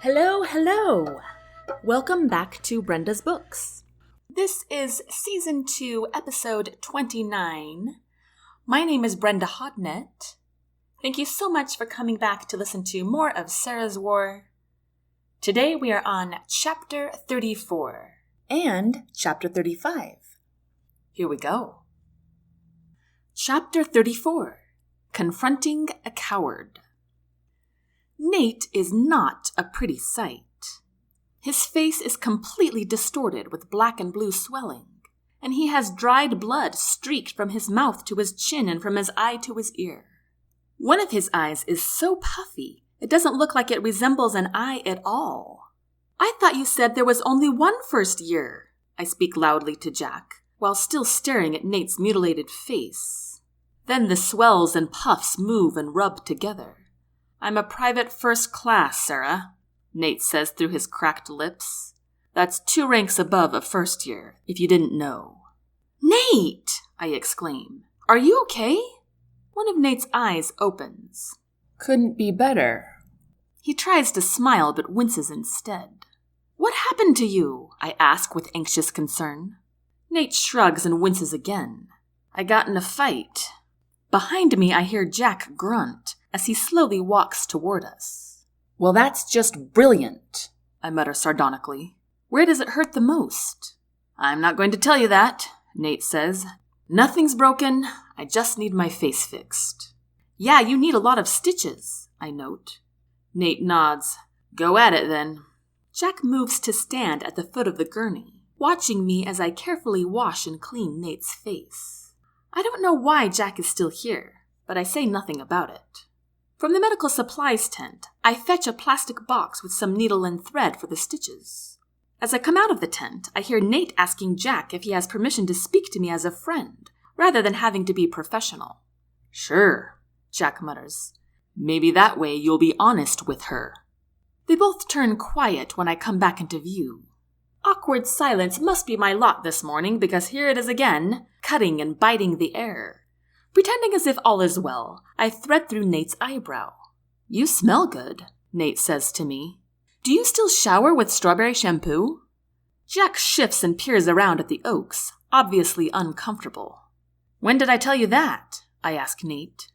Hello, hello! Welcome back to Brenda's Books. This is Season 2, Episode 29. My name is Brenda Hodnett. Thank you so much for coming back to listen to more of Sara's War. Today we are on Chapter 34 and Chapter 35. Here we go. Chapter 34, Confronting a Coward. Nate is not a pretty sight. His face is completely distorted with black and blue swelling, and he has dried blood streaked from his mouth to his chin and from his eye to his ear. One of his eyes is so puffy, it doesn't look like it resembles an eye at all. I thought you said there was only one first year, I speak loudly to Jack, while still staring at Nate's mutilated face. Then the swells and puffs move and rub together. I'm a private first class, Sara, Nate says through his cracked lips. That's 2 ranks above a first year, if you didn't know. Nate! I exclaim. Are you okay? One of Nate's eyes opens. Couldn't be better. He tries to smile but winces instead. What happened to you? I ask with anxious concern. Nate shrugs and winces again. I got in a fight. Behind me I hear Jack grunt as he slowly walks toward us. Well, that's just brilliant, I mutter sardonically. Where does it hurt the most? I'm not going to tell you that, Nate says. Nothing's broken, I just need my face fixed. Yeah, you need a lot of stitches, I note. Nate nods. Go at it then. Jack moves to stand at the foot of the gurney, watching me as I carefully wash and clean Nate's face. I don't know why Jack is still here, but I say nothing about it. From the medical supplies tent, I fetch a plastic box with some needle and thread for the stitches. As I come out of the tent, I hear Nate asking Jack if he has permission to speak to me as a friend, rather than having to be professional. Sure, Jack mutters. Maybe that way you'll be honest with her. They both turn quiet when I come back into view. Awkward silence must be my lot this morning because here it is again, cutting and biting the air. Pretending as if all is well, I thread through Nate's eyebrow. You smell good, Nate says to me. Do you still shower with strawberry shampoo? Jack shifts and peers around at the oaks, obviously uncomfortable. When did I tell you that? I ask Nate.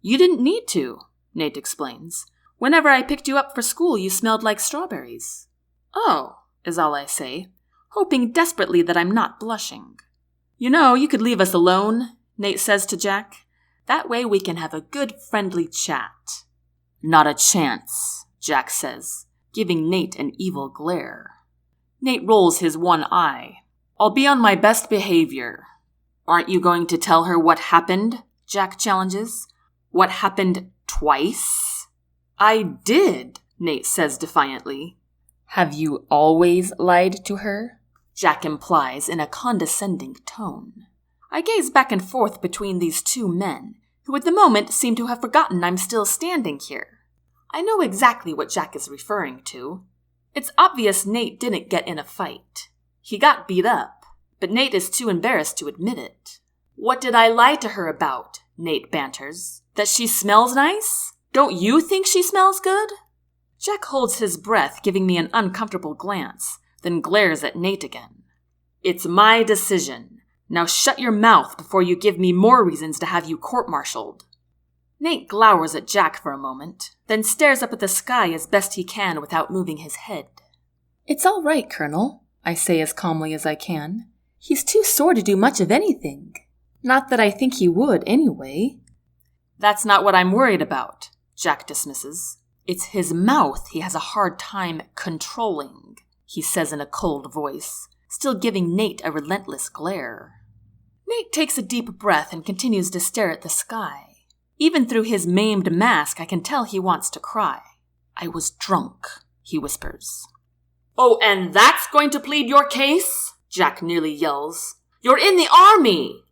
You didn't need to, Nate explains. Whenever I picked you up for school, you smelled like strawberries. Oh, is all I say, hoping desperately that I'm not blushing. You know, you could leave us alone, Nate says to Jack. That way we can have a good friendly chat. Not a chance, Jack says, giving Nate an evil glare. Nate rolls his one eye. I'll be on my best behavior. Aren't you going to tell her what happened? Jack challenges. What happened twice? I did, Nate says defiantly. Have you always lied to her? Jack implies in a condescending tone. I gaze back and forth between these two men, who at the moment seem to have forgotten I'm still standing here. I know exactly what Jack is referring to. It's obvious Nate didn't get in a fight. He got beat up, but Nate is too embarrassed to admit it. What did I lie to her about? Nate banters. That she smells nice? Don't you think she smells good? Jack holds his breath, giving me an uncomfortable glance, then glares at Nate again. It's my decision. Now shut your mouth before you give me more reasons to have you court-martialed. Nate glowers at Jack for a moment, then stares up at the sky as best he can without moving his head. It's all right, Colonel, I say as calmly as I can. He's too sore to do much of anything. Not that I think he would, anyway. That's not what I'm worried about, Jack dismisses. It's his mouth he has a hard time controlling, he says in a cold voice, still giving Nate a relentless glare. Nate takes a deep breath and continues to stare at the sky. Even through his maimed mask, I can tell he wants to cry. I was drunk, he whispers. Oh, and that's going to plead your case? Jack nearly yells. You're in the army!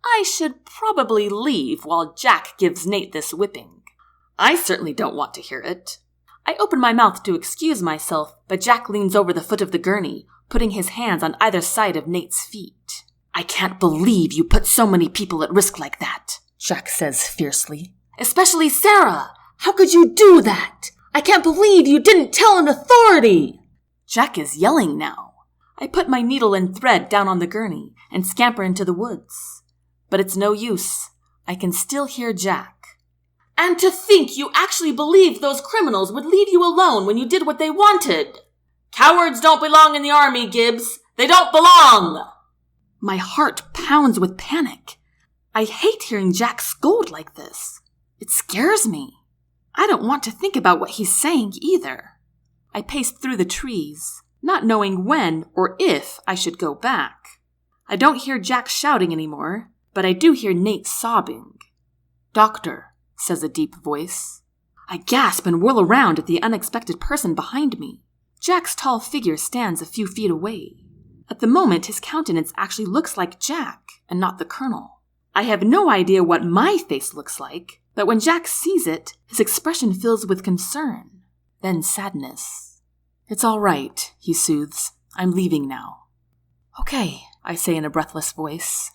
I should probably leave while Jack gives Nate this whipping. I certainly don't want to hear it. I open my mouth to excuse myself, but Jack leans over the foot of the gurney, putting his hands on either side of Nate's feet. I can't believe you put so many people at risk like that, Jack says fiercely. Especially Sara! How could you do that? I can't believe you didn't tell an authority! Jack is yelling now. I put my needle and thread down on the gurney and scamper into the woods. But it's no use. I can still hear Jack. And to think you actually believed those criminals would leave you alone when you did what they wanted. Cowards don't belong in the army, Gibbs. They don't belong! My heart pounds with panic. I hate hearing Jack scold like this. It scares me. I don't want to think about what he's saying either. I paced through the trees, not knowing when or if I should go back. I don't hear Jack shouting anymore, but I do hear Nate sobbing. "Doctor," says a deep voice. I gasp and whirl around at the unexpected person behind me. Jack's tall figure stands a few feet away. At the moment, his countenance actually looks like Jack and not the Colonel. I have no idea what my face looks like, but when Jack sees it, his expression fills with concern, then sadness. "It's all right," he soothes. "I'm leaving now." "Okay," I say in a breathless voice.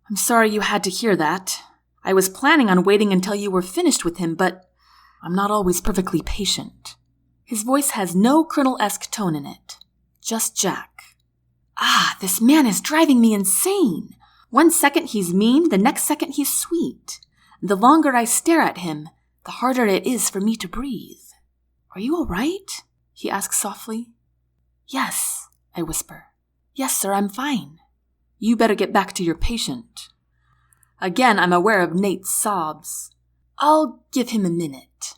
"I'm sorry you had to hear that. I was planning on waiting until you were finished with him, but I'm not always perfectly patient." His voice has no Colonel-esque tone in it, just Jack. This man is driving me insane. One second he's mean, the next second he's sweet. And the longer I stare at him, the harder it is for me to breathe. "Are you all right?" he asks softly. "Yes," I whisper. "Yes, sir, I'm fine." "You better get back to your patient." Again, I'm aware of Nate's sobs. "I'll give him a minute."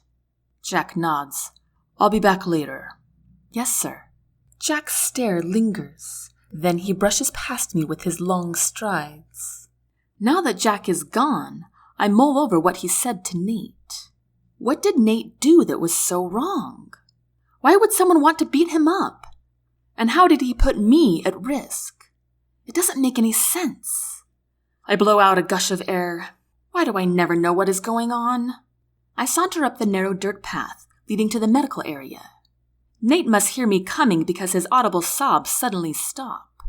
Jack nods. "I'll be back later." "Yes, sir." Jack's stare lingers. Then he brushes past me with his long strides. Now that Jack is gone, I mull over what he said to Nate. What did Nate do that was so wrong? Why would someone want to beat him up? And how did he put me at risk? It doesn't make any sense. I blow out a gush of air. Why do I never know what is going on? I saunter up the narrow dirt path leading to the medical area. Nate must hear me coming because his audible sobs suddenly stop.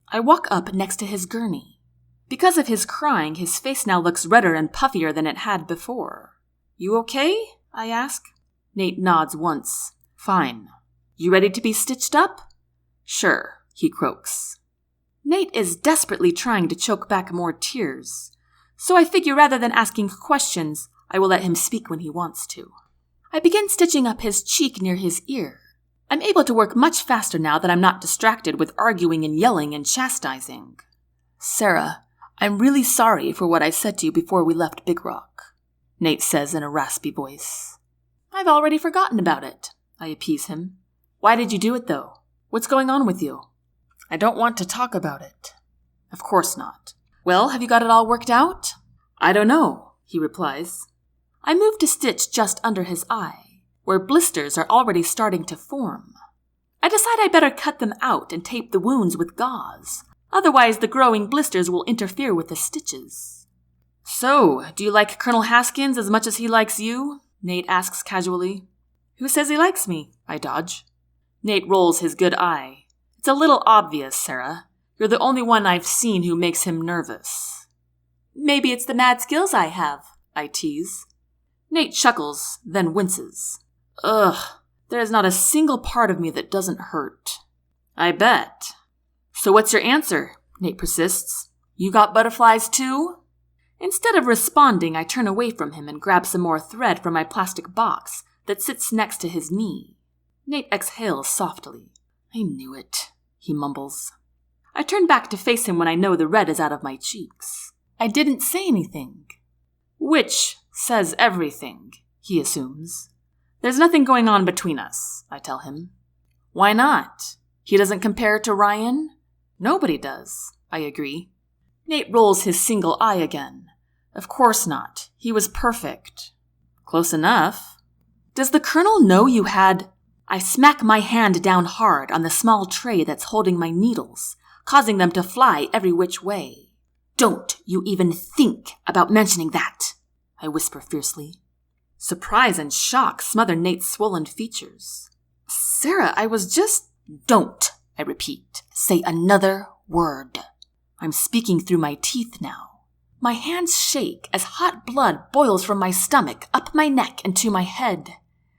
I walk up next to his gurney. Because of his crying, his face now looks redder and puffier than it had before. "You okay?" I ask. Nate nods once. "Fine. You ready to be stitched up?" "Sure," he croaks. Nate is desperately trying to choke back more tears, so I figure rather than asking questions, I will let him speak when he wants to. I begin stitching up his cheek near his ear. I'm able to work much faster now that I'm not distracted with arguing and yelling and chastising. "Sara, I'm really sorry for what I said to you before we left Big Rock," Nate says in a raspy voice. "I've already forgotten about it," I appease him. "Why did you do it, though? What's going on with you?" "I don't want to talk about it." "Of course not." "Well, have you got it all worked out?" "I don't know," he replies. I move to stitch just under his eye, where blisters are already starting to form. I decide I better cut them out and tape the wounds with gauze. Otherwise, the growing blisters will interfere with the stitches. "So, do you like Colonel Haskins as much as he likes you?" Nate asks casually. "Who says he likes me?" I dodge. Nate rolls his good eye. "It's a little obvious, Sara. You're the only one I've seen who makes him nervous." "Maybe it's the mad skills I have," I tease. Nate chuckles, then winces. "Ugh, there is not a single part of me that doesn't hurt." "I bet." "So what's your answer?" Nate persists. "You got butterflies too?" Instead of responding, I turn away from him and grab some more thread from my plastic box that sits next to his knee. Nate exhales softly. "I knew it," he mumbles. I turn back to face him when I know the red is out of my cheeks. I didn't say anything. "Which says everything," he assumes. "There's nothing going on between us," I tell him. "Why not? He doesn't compare to Ryan?" "Nobody does," I agree. Nate rolls his single eye again. "Of course not. He was perfect." "Close enough." "Does the Colonel know you had—" I smack my hand down hard on the small tray that's holding my needles, causing them to fly every which way. "Don't you even think about mentioning that," I whisper fiercely. Surprise and shock smother Nate's swollen features. "Sara, I was just—" "Don't," I repeat, "say another word." I'm speaking through my teeth now. My hands shake as hot blood boils from my stomach, up my neck, and to my head.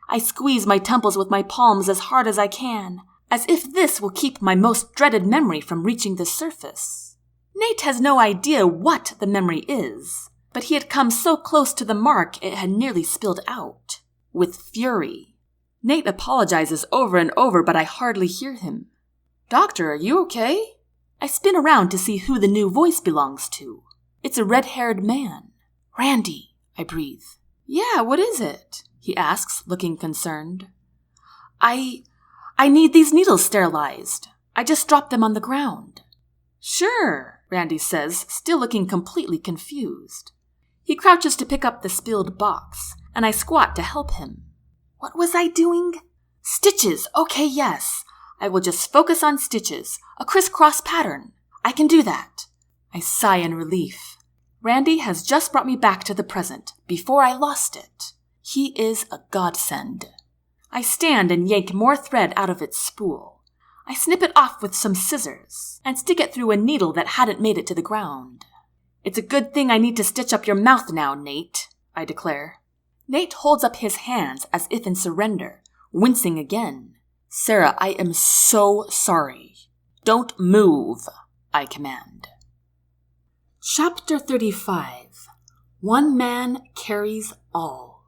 I squeeze my temples with my palms as hard as I can, as if this will keep my most dreaded memory from reaching the surface. Nate has no idea what the memory is, but he had come so close to the mark it had nearly spilled out. With fury. Nate apologizes over and over, but I hardly hear him. "Doctor, are you okay?" I spin around to see who the new voice belongs to. It's a red-haired man. "Randy," I breathe. "Yeah, what is it?" he asks, looking concerned. I need these needles sterilized. I just dropped them on the ground." "Sure," Randy says, still looking completely confused. He crouches to pick up the spilled box, and I squat to help him. What was I doing? Stitches. Okay, yes. I will just focus on stitches, a crisscross pattern. I can do that. I sigh in relief. Randy has just brought me back to the present, before I lost it. He is a godsend. I stand and yank more thread out of its spool. I snip it off with some scissors, and stick it through a needle that hadn't made it to the ground. "It's a good thing I need to stitch up your mouth now, Nate," I declare. Nate holds up his hands as if in surrender, wincing again. "Sara, I am so sorry. Don't move," I command. Chapter 35. One Man Carries All.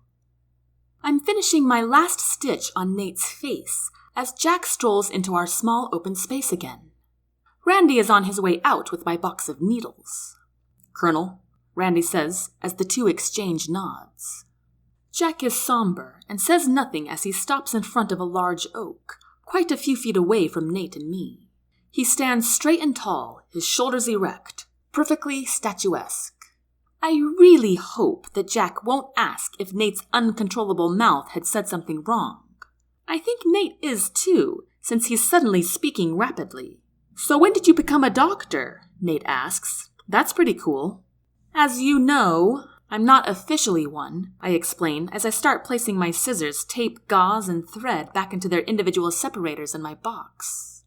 I'm finishing my last stitch on Nate's face as Jack strolls into our small open space again. Randy is on his way out with my box of needles. "Colonel," Randy says as the two exchange nods. Jack is somber and says nothing as he stops in front of a large oak, quite a few feet away from Nate and me. He stands straight and tall, his shoulders erect, perfectly statuesque. I really hope that Jack won't ask if Nate's uncontrollable mouth had said something wrong. I think Nate is too, since he's suddenly speaking rapidly. "So when did you become a doctor?" Nate asks. "That's pretty cool." "As you know, I'm not officially one," I explain as I start placing my scissors, tape, gauze, and thread back into their individual separators in my box.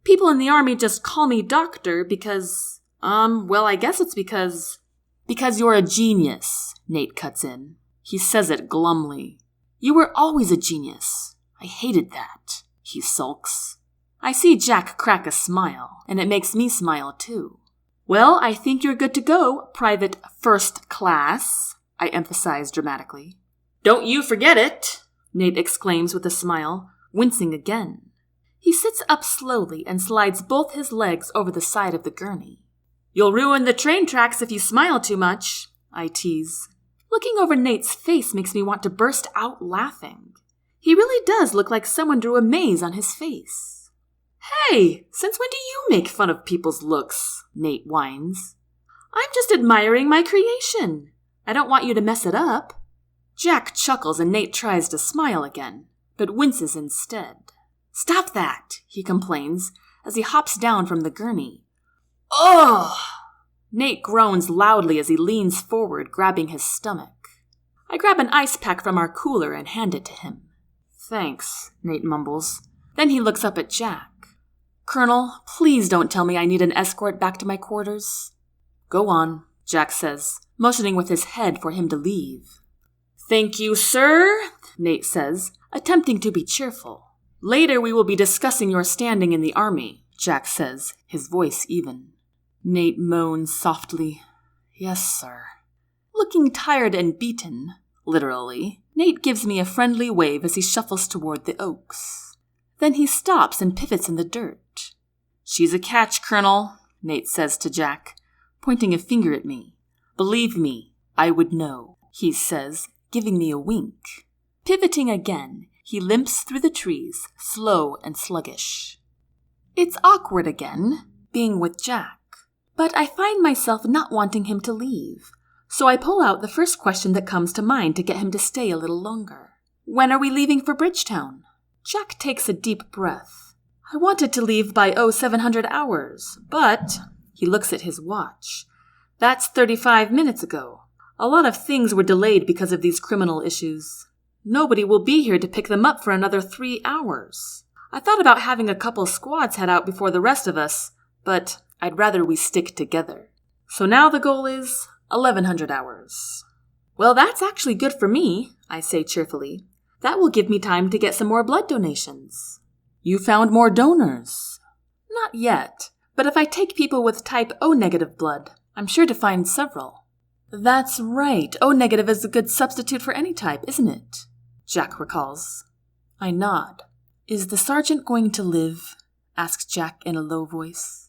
"People in the army just call me doctor because, I guess it's because you're a genius," Nate cuts in. He says it glumly. "You were always a genius. I hated that," he sulks. I see Jack crack a smile, and it makes me smile too. "Well, I think you're good to go, Private First Class," I emphasize dramatically. "Don't you forget it," Nate exclaims with a smile, wincing again. He sits up slowly and slides both his legs over the side of the gurney. "You'll ruin the train tracks if you smile too much," I tease. Looking over Nate's face makes me want to burst out laughing. He really does look like someone drew a maze on his face. "Hey, since when do you make fun of people's looks?" Nate whines. "I'm just admiring my creation. I don't want you to mess it up." Jack chuckles and Nate tries to smile again, but winces instead. "Stop that," he complains as he hops down from the gurney. "Ugh!" Nate groans loudly as he leans forward, grabbing his stomach. I grab an ice pack from our cooler and hand it to him. "Thanks," Nate mumbles. Then he looks up at Jack. "Colonel, please don't tell me I need an escort back to my quarters." "Go on," Jack says, motioning with his head for him to leave. "Thank you, sir," Nate says, attempting to be cheerful. "Later we will be discussing your standing in the army," Jack says, his voice even. Nate moans softly. "Yes, sir." Looking tired and beaten, literally, Nate gives me a friendly wave as he shuffles toward the oaks. Then he stops and pivots in the dirt. "She's a catch, Colonel," Nate says to Jack, pointing a finger at me. "Believe me, I would know," he says, giving me a wink. Pivoting again, he limps through the trees, slow and sluggish. It's awkward again, being with Jack, but I find myself not wanting him to leave, so I pull out the first question that comes to mind to get him to stay a little longer. "When are we leaving for Bridgetown?" Jack takes a deep breath. "I wanted to leave by 0700 hours, but," he looks at his watch, "that's 35 minutes ago. A lot of things were delayed because of these criminal issues. Nobody will be here to pick them up for another 3 hours. I thought about having a couple squads head out before the rest of us, but I'd rather we stick together. So now the goal is 1100 hours. "Well, that's actually good for me," I say cheerfully. That will give me time to get some more blood donations. You found more donors? Not yet, but if I take people with type O negative blood, I'm sure to find several. That's right, O negative is a good substitute for any type, isn't it? Jack recalls. I nod. Is the sergeant going to live? Asks Jack in a low voice.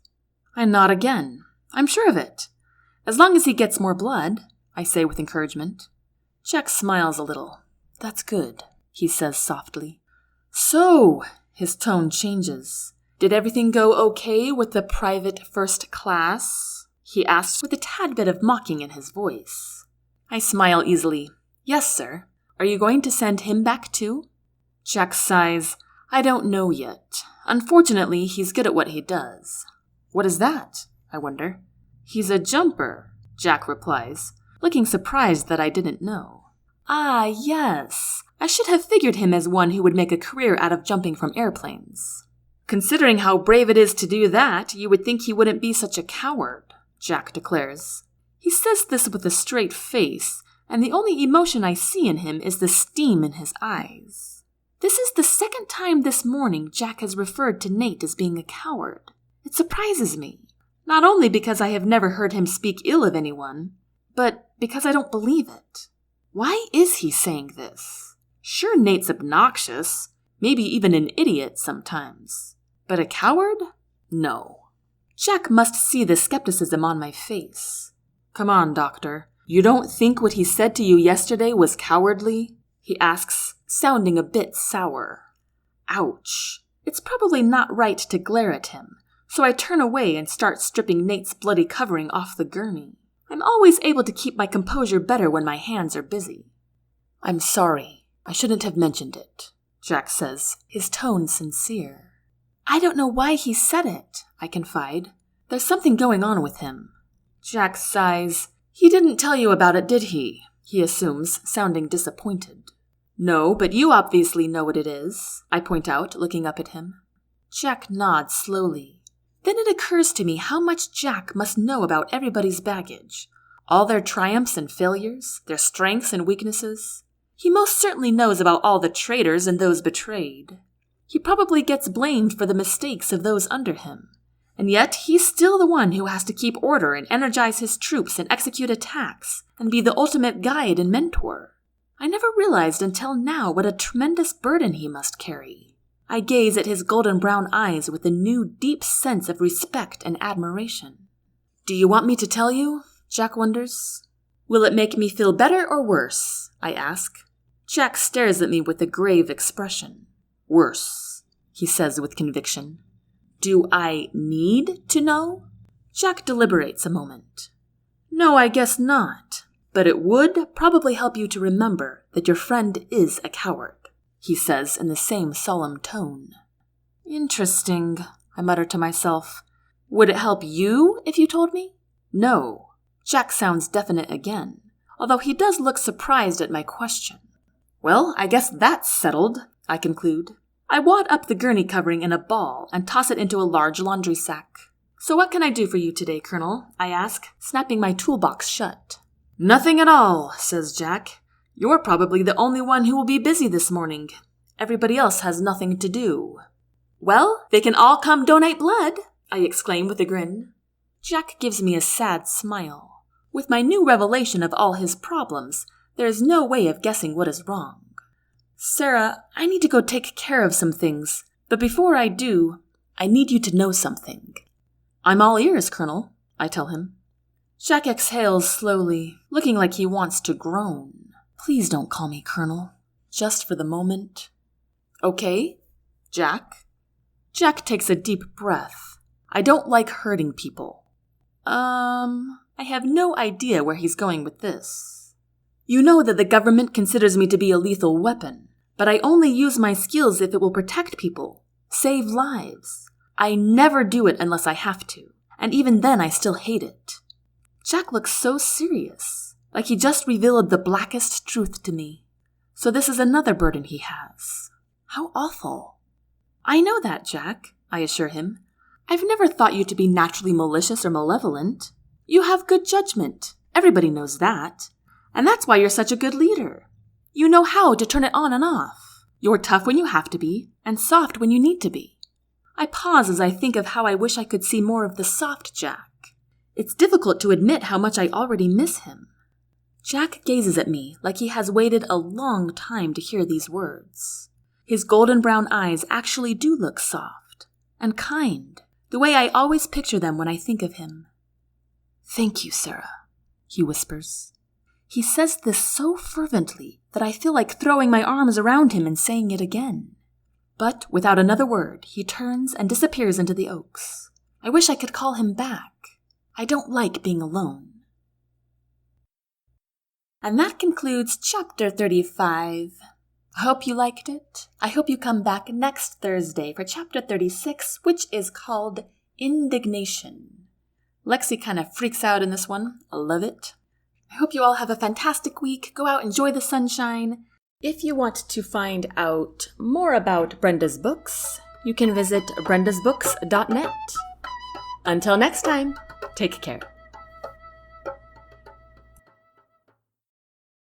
I nod again. I'm sure of it. As long as he gets more blood, I say with encouragement. Jack smiles a little. That's good, he says softly. So, his tone changes. Did everything go okay with the private first class? He asks with a tad bit of mocking in his voice. I smile easily. Yes, sir. Are you going to send him back too? Jack sighs. I don't know yet. Unfortunately, he's good at what he does. What is that? I wonder. He's a jumper, Jack replies, looking surprised that I didn't know. Ah, yes. I should have figured him as one who would make a career out of jumping from airplanes. Considering how brave it is to do that, you would think he wouldn't be such a coward, Jack declares. He says this with a straight face, and the only emotion I see in him is the steam in his eyes. This is the second time this morning Jack has referred to Nate as being a coward. It surprises me, not only because I have never heard him speak ill of anyone, but because I don't believe it. Why is he saying this? Sure, Nate's obnoxious, maybe even an idiot sometimes. But a coward? No. Jack must see the skepticism on my face. Come on, Doctor. You don't think what he said to you yesterday was cowardly? He asks, sounding a bit sour. Ouch. It's probably not right to glare at him, so I turn away and start stripping Nate's bloody covering off the gurney. I'm always able to keep my composure better when my hands are busy. I'm sorry. I shouldn't have mentioned it, Jack says, his tone sincere. I don't know why he said it, I confide. There's something going on with him. Jack sighs. He didn't tell you about it, did he? He assumes, sounding disappointed. No, but you obviously know what it is, I point out, looking up at him. Jack nods slowly. Then it occurs to me how much Jack must know about everybody's baggage. All their triumphs and failures, their strengths and weaknesses. He most certainly knows about all the traitors and those betrayed. He probably gets blamed for the mistakes of those under him. And yet he's still the one who has to keep order and energize his troops and execute attacks and be the ultimate guide and mentor. I never realized until now what a tremendous burden he must carry. I gaze at his golden brown eyes with a new deep sense of respect and admiration. Do you want me to tell you? Jack wonders. Will it make me feel better or worse? I ask. Jack stares at me with a grave expression. Worse, he says with conviction. Do I need to know? Jack deliberates a moment. No, I guess not. But it would probably help you to remember that your friend is a coward, he says in the same solemn tone. Interesting, I mutter to myself. Would it help you if you told me? No. Jack sounds definite again, although he does look surprised at my question. Well, I guess that's settled, I conclude. I wad up the gurney covering in a ball and toss it into a large laundry sack. So what can I do for you today, Colonel? I ask, snapping my toolbox shut. Nothing at all, says Jack. You're probably the only one who will be busy this morning. Everybody else has nothing to do. Well, they can all come donate blood, I exclaim with a grin. Jack gives me a sad smile. With my new revelation of all his problems, there is no way of guessing what is wrong. Sara, I need to go take care of some things, but before I do, I need you to know something. I'm all ears, Colonel, I tell him. Jack exhales slowly, looking like he wants to groan. Please don't call me Colonel, just for the moment. Okay, Jack? Jack takes a deep breath. I don't like hurting people. I have no idea where he's going with this. You know that the government considers me to be a lethal weapon, but I only use my skills if it will protect people, save lives. I never do it unless I have to, and even then I still hate it. Jack looks so serious, like he just revealed the blackest truth to me. So this is another burden he has. How awful. I know that, Jack, I assure him. I've never thought you to be naturally malicious or malevolent. You have good judgment. Everybody knows that. And that's why you're such a good leader. You know how to turn it on and off. You're tough when you have to be, and soft when you need to be. I pause as I think of how I wish I could see more of the soft Jack. It's difficult to admit how much I already miss him. Jack gazes at me like he has waited a long time to hear these words. His golden brown eyes actually do look soft and kind, the way I always picture them when I think of him. "Thank you, Sara," he whispers. He says this so fervently that I feel like throwing my arms around him and saying it again. But without another word, he turns and disappears into the oaks. I wish I could call him back. I don't like being alone. And that concludes Chapter 35. I hope you liked it. I hope you come back next Thursday for Chapter 36, which is called Indignation. Lexi kind of freaks out in this one. I love it. I hope you all have a fantastic week. Go out, enjoy the sunshine. If you want to find out more about Brenda's books, you can visit brendasbooks.net. Until next time, take care.